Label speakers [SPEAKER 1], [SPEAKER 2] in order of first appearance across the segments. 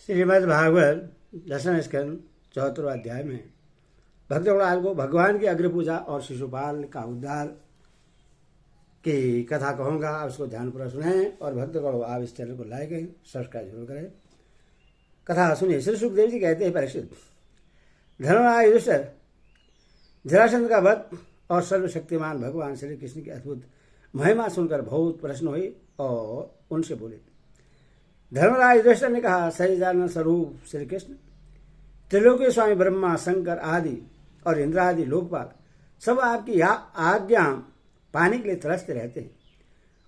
[SPEAKER 1] श्रीमद् भागवत दशम स्कंद 74वां अध्याय में भक्तगण आज को भगवान की अग्र पूजा और शिशुपाल का उद्धार की कथा कहूँगा। आप उसको ध्यानपूर्वक सुने और भक्तगण आप इस चैनल को लाइक करें, सब्सक्राइब जरूर करें। कथा सुनिए। श्री सुखदेव जी कहते हैं, परीक्षित, धर्मराज युधिष्ठिर जरासंध का वध और सर्वशक्तिमान भगवान श्री कृष्ण की अद्भुत महिमा सुनकर बहुत प्रसन्न हुए और उनसे बोले। धर्मराज युधिष्ठिर ने कहा, सच्चिदानंद स्वरूप श्री कृष्ण, त्रिलोकी स्वामी ब्रह्मा, शंकर आदि और इंद्र आदि लोकपाल सब आपकी आज्ञा पाने के लिए तरसते रहते हैं,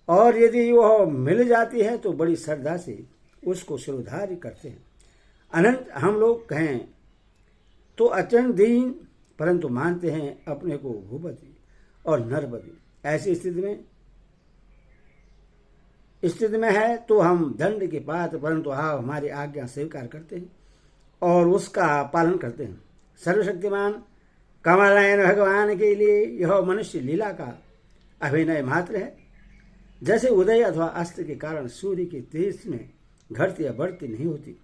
[SPEAKER 1] और यदि वह मिल जाती है तो बड़ी श्रद्धा से उसको सिरोधार्य करते हैं। अनंत हम लोग कहें तो अत्यंत दीन, परंतु मानते हैं अपने को भूपति और नरपति। ऐसी स्थिति में है तो हम दंड के पात्र, परंतु आप हमारी आज्ञा स्वीकार करते हैं और उसका पालन करते हैं। सर्वशक्तिमान कमलायन भगवान के लिए यह मनुष्य लीला का अभिनय मात्र है। जैसे उदय अथवा अस्त के कारण सूर्य के तेज में घटती या बढ़ती नहीं होती,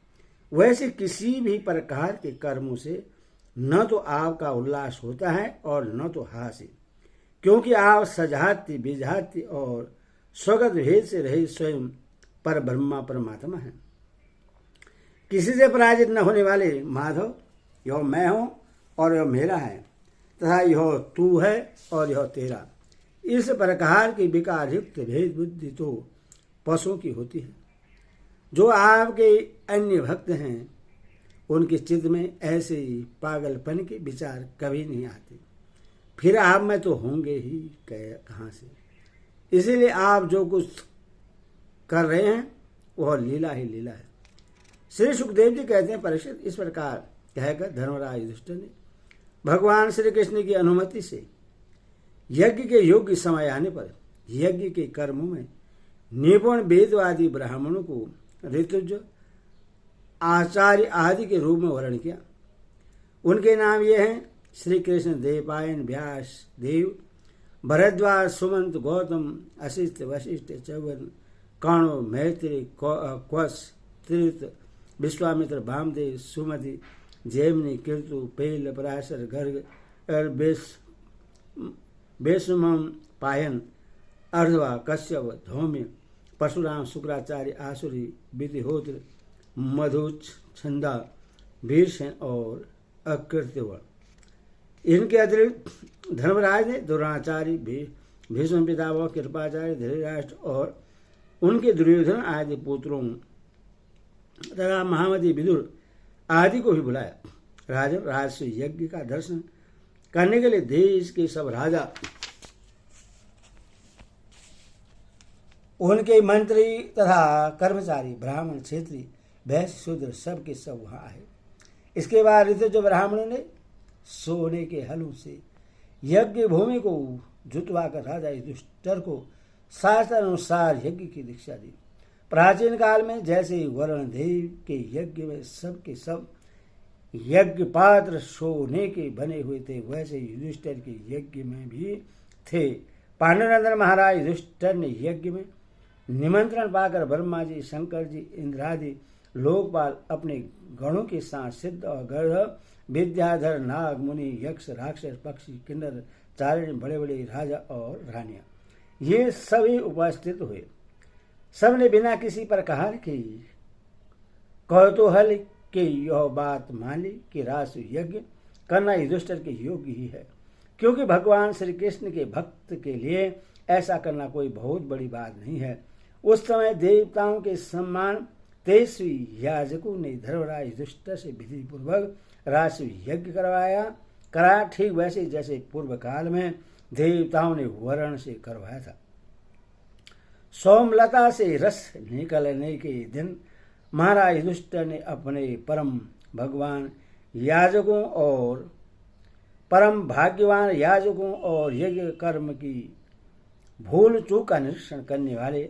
[SPEAKER 1] वैसे किसी भी प्रकार के कर्मों से न तो आपका उल्लास होता है और न तो हास्य, क्योंकि आप सजाति विजाति और स्वगत भेद से रहित स्वयं पर ब्रह्मा परमात्मा है। किसी से पराजित न होने वाले माधव, यह मैं हूं और यह मेरा है, तथा यह तू है और यह तेरा। इस प्रकार की विकार युक्त भेद बुद्धि तो पशुओं की होती है। जो आपके अन्य भक्त हैं उनके चित्त में ऐसे ही पागलपन के विचार कभी नहीं आते। फिर आप में तो होंगे ही कहाँ से। इसीलिए आप जो कुछ कर रहे हैं वह लीला ही लीला है। श्री सुखदेव जी कहते हैं, परीक्षित, इस प्रकार कहकर धर्मराज युधिष्ठिर ने भगवान श्री कृष्ण की अनुमति से यज्ञ के योग्य समय आने पर यज्ञ के कर्मों में निपुण वेदवादी ब्राह्मणों को ऋतुज, आचार्य आदि के रूप में वर्णन किया। उनके नाम ये हैं, श्री कृष्ण देवपायन, व्यास देव, भरद्वाज, सुमंत, गौतम, अशिष्ट, वशिष्ठ, च्यवन, कर्ण, मैत्री, क्वश, तीर्थ, विश्वामित्र, वामदेव, सुमति, जैमिनी, कीर्तु, पेल, पराशर, गर्ग, बेसुमम, पायन, अर्धवा, कश्यप, धौम्य, परशुराम, शुक्राचार्य, आसुरी, विधिहोत्र, मधुच, छंदा, भीषण और अकृत्यवण। इनके अतिरिक्त धर्मराज ने द्रोणाचार्य, भीष्म पितामह, कृपाचार्य, धृतराष्ट्र और उनके दुर्योधन आदि पुत्रों तथा महामती, विदुर आदि को भी बुलाया। राजन, राजस्व यज्ञ का दर्शन करने के लिए देश के सब राजा, उनके मंत्री तथा कर्मचारी, ब्राह्मण, क्षेत्रीय, वैश्य, शूद्र सब के सब वहां आए। इसके बाद ऋतुज ब्राह्मणों ने सोने के हलों से यज्ञ भूमि को जुतवा कर राजा युधिष्ठिर को शास्त्र अनुसार यज्ञ की दीक्षा दी। प्राचीन काल में जैसे वरुण देव के यज्ञ में सब के सब यज्ञ पात्र सोने के बने हुए थे, वैसे युधिष्ठिर के यज्ञ में भी थे। पांडुनंदन महाराज युधिष्ठिर ने यज्ञ में निमंत्रण पाकर ब्रह्मा जी, शंकर जी, इंद्रादि लोकपाल अपने गणों के साथ सिद्ध और गर्भ, विद्याधर, नाग, मुनि, यक्ष, राक्षस, पक्षी, किन्नर, चारण, बड़े बड़े राजा और रानियां, ये सभी उपस्थित हुए। सबने बिना किसी प्रकार की कौतूहल के यह बात मान ली कि राष्ट्र यज्ञ करना युधिष्ठिर के योग्य ही है, क्योंकि भगवान श्री कृष्ण के भक्त के लिए ऐसा करना कोई बहुत बड़ी बात नहीं है। उस समय देवताओं के सम्मान तेजस्वी याजकों ने धर्मराज युधिष्ठिर से विधि पूर्वक राष्ट्र यज्ञ कराया, ठीक वैसे जैसे पूर्व काल में देवताओं ने वरुण से करवाया था। सोमलता से रस निकलने के दिन महाराज युधिष्ठिर ने अपने परम भगवान याजकों और परम भाग्यवान याजकों और यज्ञ कर्म की भूल चूक का निरीक्षण करने वाले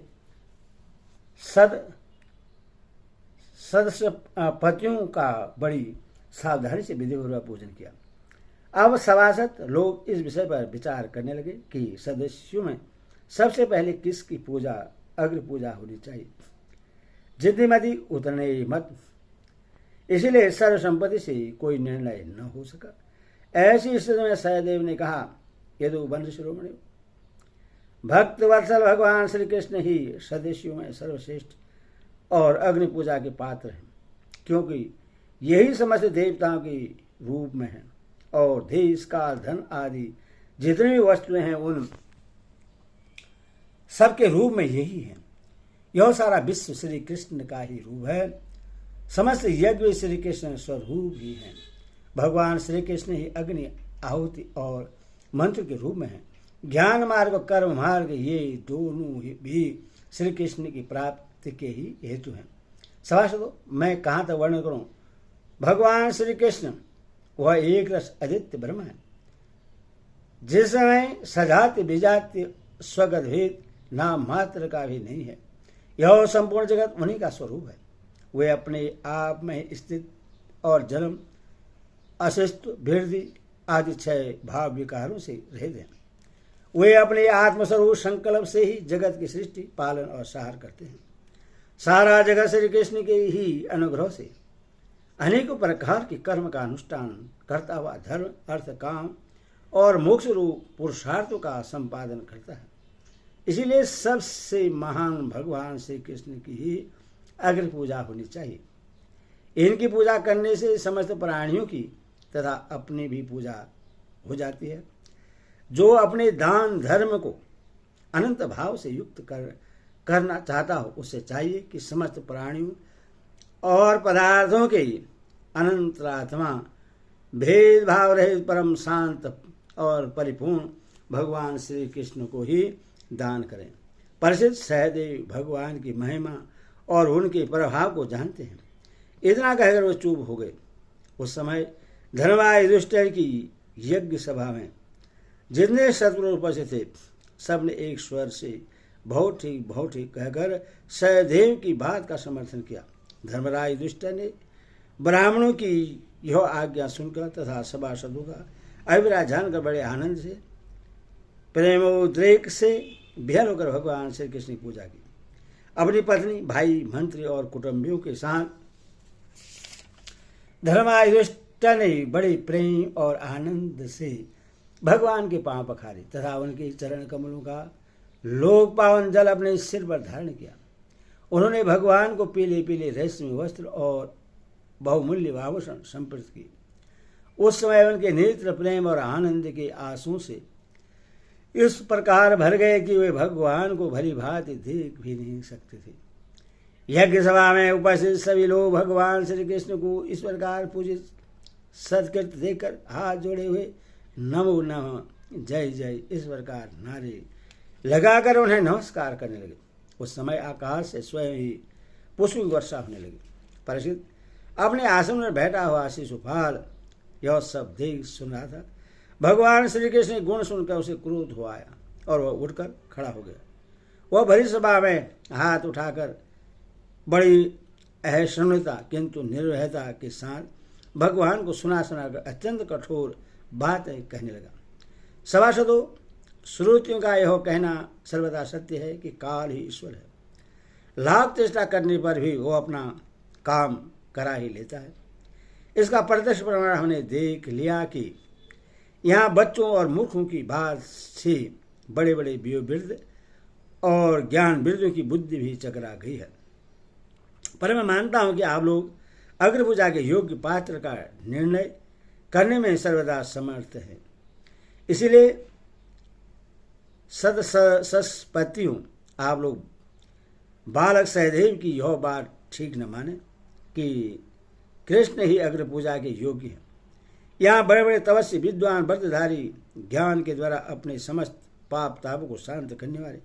[SPEAKER 1] सदस्य पतियों का बड़ी सावधानी से विधिपूर्वक पूजन किया। अब सभासद लोग इस विषय पर विचार करने लगे कि सदस्यों में सबसे पहले किसकी पूजा, अग्र पूजा होनी चाहिए। जितनी मति उतने मत। इसलिए सर्वसंपत्ति से कोई निर्णय न हो सका। ऐसी स्थिति में सहदेव ने कहा, यदु बंध शिरोमणि, भक्त वत्सल भगवान श्री कृष्ण ही सदस्यों में सर्वश्रेष्ठ और अग्नि पूजा के पात्र हैं, क्योंकि यही समस्त देवताओं के रूप में है और देश काल धन आदि जितनी भी वस्तुएं हैं उन सबके रूप में यही है। यह सारा विश्व श्री कृष्ण का ही रूप है। समस्त यज्ञ श्री कृष्ण स्वरूप ही है। भगवान श्री कृष्ण ही अग्नि, आहुति और मंत्र के रूप में है। ज्ञान मार्ग और कर्म मार्ग ये दोनों भी श्री कृष्ण की प्राप्ति के ही हेतु हैं। सभासदों, मैं कहाँ तक वर्णन करूं? भगवान श्री कृष्ण वह एक रस अदित्य ब्रह्म है, जिसमें सजाति विजाति स्वगत भेद नाम मात्र का भी नहीं है। यह संपूर्ण जगत उन्हीं का स्वरूप है। वे अपने आप में स्थित और जन्म, अस्तित्व, वृद्धि आदि 6 भाव विकारों से रहित हैं। वे अपने आत्मस्वरूप संकल्प से ही जगत की सृष्टि, पालन और सहार करते हैं। सारा जगत श्री कृष्ण के ही अनुग्रह से अनेकों प्रकार के कर्म का अनुष्ठान करता हुआ धर्म, अर्थ, काम और मोक्ष रूप पुरुषार्थों का संपादन करता है। इसीलिए सबसे महान भगवान श्री कृष्ण की ही अग्नि पूजा होनी चाहिए। इनकी पूजा करने से समस्त प्राणियों की तथा अपनी भी पूजा हो जाती है। जो अपने दान धर्म को अनंत भाव से युक्त करना चाहता हो, उससे चाहिए कि समस्त प्राणियों और पदार्थों के अनंतरात्मा, भेदभाव रहित परम शांत और परिपूर्ण भगवान श्री कृष्ण को ही दान करें। प्रसिद्ध सहदेव भगवान की महिमा और उनके प्रभाव को जानते हैं। इतना कहकर वो चुप हो गए। उस समय धर्मराज युधिष्ठिर की यज्ञ सभा में जितने शत्रु उपस्थित थे, सबने एक स्वर से बहुत ठीक कहकर सहदेव की बात का समर्थन किया। धर्मराज युधिष्ठिर ने ब्राह्मणों की यह आज्ञा सुनकर तथा सभासदों का अभिप्राय जानकर बड़े आनंद से, प्रेमोद्रेक से विहल होकर भगवान श्री कृष्ण की पूजा की। अपनी पत्नी, भाई, मंत्री और कुटुंबियों के साथ धर्मराज युधिष्ठिर ने बड़े प्रेम और आनंद से भगवान के पांव पखारे तथा उनके चरण कमलों का लोक पावन जल अपने सिर पर धारण किया। उन्होंने भगवान को पीले पीले रेशमी वस्त्र और बहुमूल्य आभूषण समर्पित किए। उस समय उनके नेत्र प्रेम और आनंद के आंसुओं से इस प्रकार भर गए कि वे भगवान को भली भांति देख भी नहीं सकते थे। यज्ञ सभा में उपस्थित सभी लोग भगवान श्री कृष्ण को इस प्रकार पूजित सत्कृत देखकर हाथ जोड़े हुए नमो नमः, जय जय इस प्रकार नारे लगाकर उन्हें नमस्कार करने लगे। उस समय आकाश से स्वयं ही पुष्प वर्षा होने लगी। परिचित अपने आसन में बैठा हुआ शिशुपाल यह सब देख सुन रहा था। भगवान श्री कृष्ण ने गुण सुनकर उसे क्रोध हो आया और वह उठकर खड़ा हो गया। वह भरी सभा में हाथ उठाकर बड़ी असहिष्णुता किंतु निर्भयता के साथ भगवान को सुना कर अत्यंत कठोर बातें कहने लगा। सभासदों, श्रुतियों का यह कहना सर्वदा सत्य है कि काल ही ईश्वर है। लाभ चेष्टा करने पर भी वो अपना काम करा ही लेता है। इसका प्रत्यक्ष प्रमाण हमने देख लिया कि यहाँ बच्चों और मूर्खों की बात से बड़े बड़े वृद्ध और ज्ञान वृद्धों की बुद्धि भी चकरा गई है। पर मैं मानता हूँ कि आप लोग अग्नि पूजा के योग्य पात्र का निर्णय करने में सर्वदा समर्थ है। इसीलिए सत्पतियों, आप लोग बालक सहदेव की यह बात ठीक न माने कि कृष्ण ही अग्नि पूजा के योग्य हैं। यहाँ बड़े बड़े तपस्वी, विद्वान, व्रतधारी, ज्ञान के द्वारा अपने समस्त पाप तापों को शांत करने वाले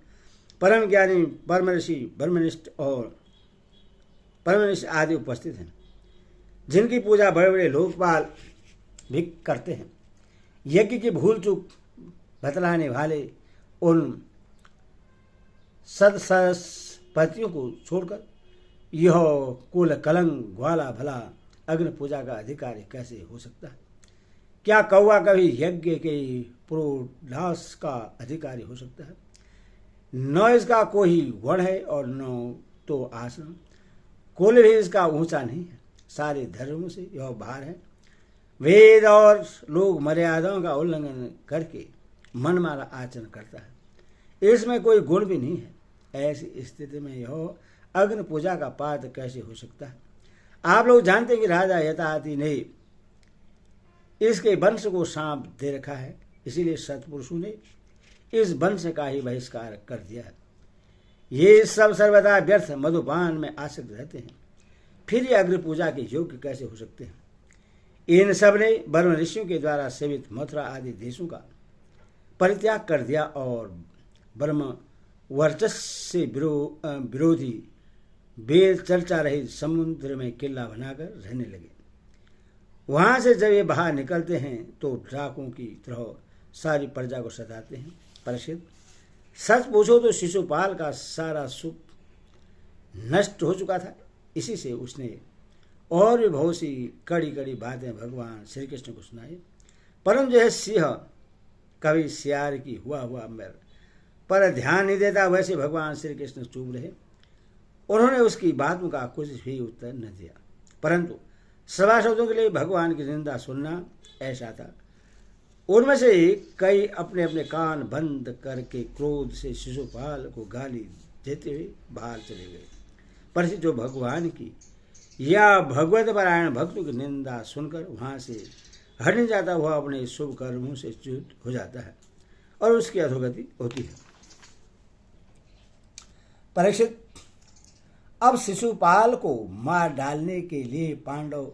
[SPEAKER 1] परम ज्ञानी, परम ऋषि, ब्रह्मनिष्ठ और परमनिष्ठ आदि उपस्थित हैं, जिनकी पूजा बड़े बड़े लोकपाल भी करते हैं। यज्ञ की भूल चूक बतलाने वाले उन सत्पतियों को छोड़कर यह कुल कलंक ग्वाला भला अग्नि पूजा का अधिकारी कैसे हो सकता है? क्या कौवा कभी यज्ञ के पुरोल्लास का अधिकारी हो सकता है? न इसका कोई वर्ण है और न तो आसन, कुल भी इसका ऊंचा नहीं है। सारे धर्मों से यह भार है। वेद और लोग मर्यादाओं का उल्लंघन करके मनमाना आचरण करता है, इसमें कोई गुण भी नहीं है। ऐसी स्थिति में यह अग्नि पूजा का पात्र कैसे हो सकता है? आप लोग जानते हैं कि राजा यथाति ने इसके वंश को सांप दे रखा है, इसीलिए सत्पुरुषों ने इस वंश का ही बहिष्कार कर दिया है। ये सब सर्वदा व्यर्थ मधुपान में आसक्त रहते हैं, फिर ये अग्नि पूजा के योग्य कैसे हो सकते हैं? इन सब ने ब्रह्म ऋषियों के द्वारा सेवित मथुरा आदि देशों का परित्याग कर दिया और ब्रह्म वर्चस्व से विरोधी वेद चर्चा रहित समुद्र में किला बनाकर रहने लगे। वहां से जब ये बाहर निकलते हैं तो डाकुओं की तरह सारी प्रजा को सताते हैं। परीक्षित, सच पूछो तो शिशुपाल का सारा सुख नष्ट हो चुका था। इसी से उसने और भी बहुत सी कड़ी कड़ी बातें भगवान श्री कृष्ण को सुनाई, परंतु यह सिंह कभी सियार की हुआ मेर पर ध्यान नहीं देता, वैसे भगवान श्री कृष्ण चुप रहे। उन्होंने उसकी बातों का कुछ भी उत्तर न दिया, परंतु सभासदों के लिए भगवान की निंदा सुनना ऐसा था। उनमें से कई अपने अपने कान बंद करके क्रोध से शिशुपाल को गाली देते हुए बाहर चले गए। पर जो भगवान की या भगवत पारायण भक्तों की निंदा सुनकर वहां से हट नहीं जाता, वह अपने शुभ कर्मों से च्युत हो जाता है और उसकी अधोगति होती है। परीक्षित, अब शिशुपाल को मार डालने के लिए पांडव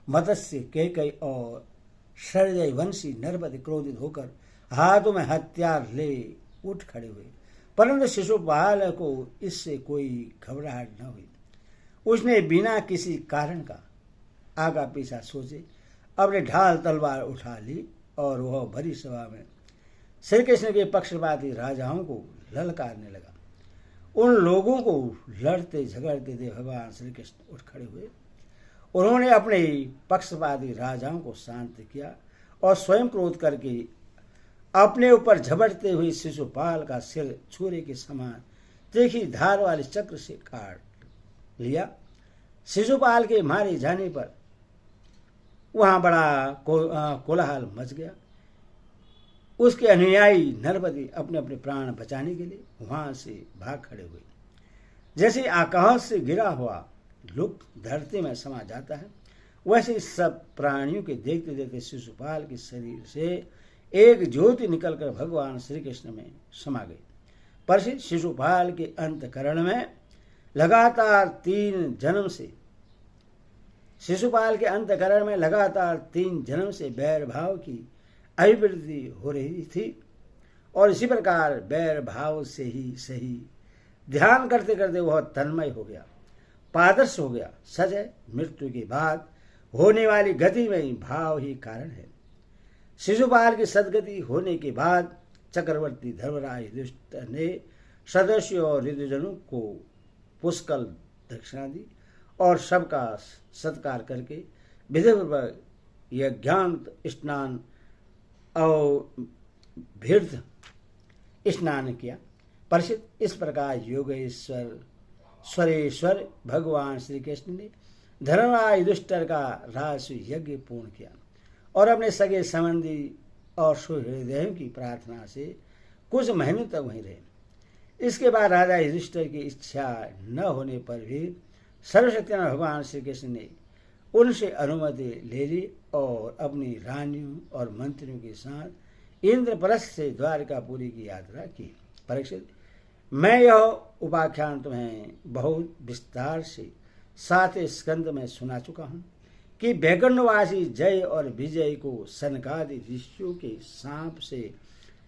[SPEAKER 1] मत्स्य केकई और शरजय वंशी नरपति क्रोधित होकर हाथों में हथियार ले उठ खड़े हुए, परंतु शिशुपाल को इससे कोई घबराहट न हुई। उसने बिना किसी कारण का आगा पीछा सोचे अपने ढाल तलवार उठा ली और वह भरी सभा में श्री कृष्ण के पक्षपाती राजाओं को ललकारने लगा। उन लोगों को लड़ते झगड़ते देख भगवान श्री कृष्ण उठ खड़े हुए। उन्होंने अपने पक्षपाती राजाओं को शांत किया और स्वयं क्रोध करके अपने ऊपर झपटते हुए शिशुपाल का सिर छुरे के समान तीखी धार वाले चक्र से काट लिया। शिशुपाल के मारे जाने पर वहां बड़ा कोलाहल मच गया। उसके अनुयायी नरपति अपने अपने प्राण बचाने के लिए वहां से भाग खड़े हुए। जैसे आकाश से गिरा हुआ लुक धरती में समा जाता है, वैसे सब प्राणियों के देखते देखते शिशुपाल के शरीर से एक ज्योति निकलकर भगवान श्री कृष्ण में समा गई। पर शिशुपाल के अंतकरण में लगातार 3 जन्म से बैर भाव की अभिवृद्धि हो रही थी और इसी प्रकार बैर भाव से ही सही ध्यान करते करते वह तन्मय हो गया, पारदर्श हो गया। सच है, मृत्यु के बाद होने वाली गति में भाव ही कारण है। शिशुपाल की सदगति होने के बाद चक्रवर्ती धर्मराज युधिष्ठिर ने सदस्यों और ऋतुजनों को पुष्कल दक्षिणा दी और सबका सत्कार करके विधिपूर्वक यज्ञांत स्नान और भीर्थ स्नान किया। परिचित, इस प्रकार योगेश्वर स्वरेश्वर भगवान श्री कृष्ण ने धर्मराज युधिष्ठिर का राजसूय यज्ञ पूर्ण किया और अपने सगे संबंधी और सुहृदयों की प्रार्थना से कुछ महीनों तक वहीं रहे। इसके बाद राजा युधिष्ठिर की इच्छा न होने पर भी सर्वशक्तिमान भगवान श्री कृष्ण ने उनसे अनुमति ले ली और अपनी रानियों और मंत्रियों के साथ इंद्रप्रस्थ से द्वारकापुरी की यात्रा की। परीक्षित, मैं यह उपाख्यान तुम्हें बहुत विस्तार से 7वें स्कंद में सुना चुका हूँ कि वैकुंठवासी जय और विजय को सनकादि ऋषियों के सांप से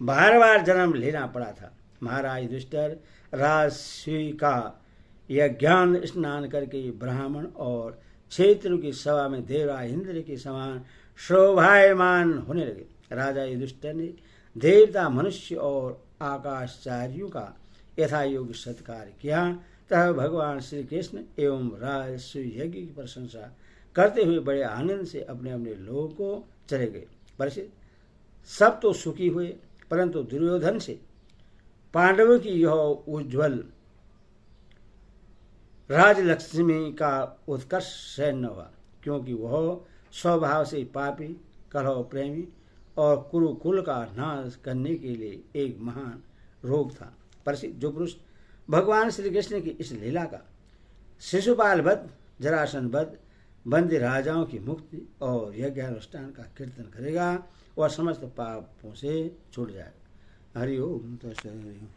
[SPEAKER 1] बार बार जन्म लेना पड़ा था। महाराज युधिष्ठिर राजसूय का यज्ञान स्नान करके ब्राह्मण और क्षेत्रों की सभा में देवराज इंद्र के समान शोभायमान होने लगे। राजा युधिष्ठिर ने देवता, मनुष्य और आकाशचार्यों का यथायोग्य सत्कार किया। तब भगवान श्री कृष्ण एवं राजसूय यज्ञ की प्रशंसा करते हुए बड़े आनंद से अपने अपने लोगों को चले गए। परिचित, सब तो सुखी हुए, परंतु दुर्योधन से पांडवों की यह उज्ज्वल राजलक्ष्मी का उत्कर्ष सहन न हुआ, क्योंकि वह स्वभाव से पापी, कलह प्रेमी और कुरुकुल का नाश करने के लिए एक महान रोग था। प्रसिद्ध जो पुरुष भगवान श्री कृष्ण की इस लीला का शिशुपाल वध, जरासन वध, बंदी राजाओं की मुक्ति और यज्ञानुष्ठान का कीर्तन करेगा, वह समस्त पापों से छूट जाएगा। हरि ओम तत्सत।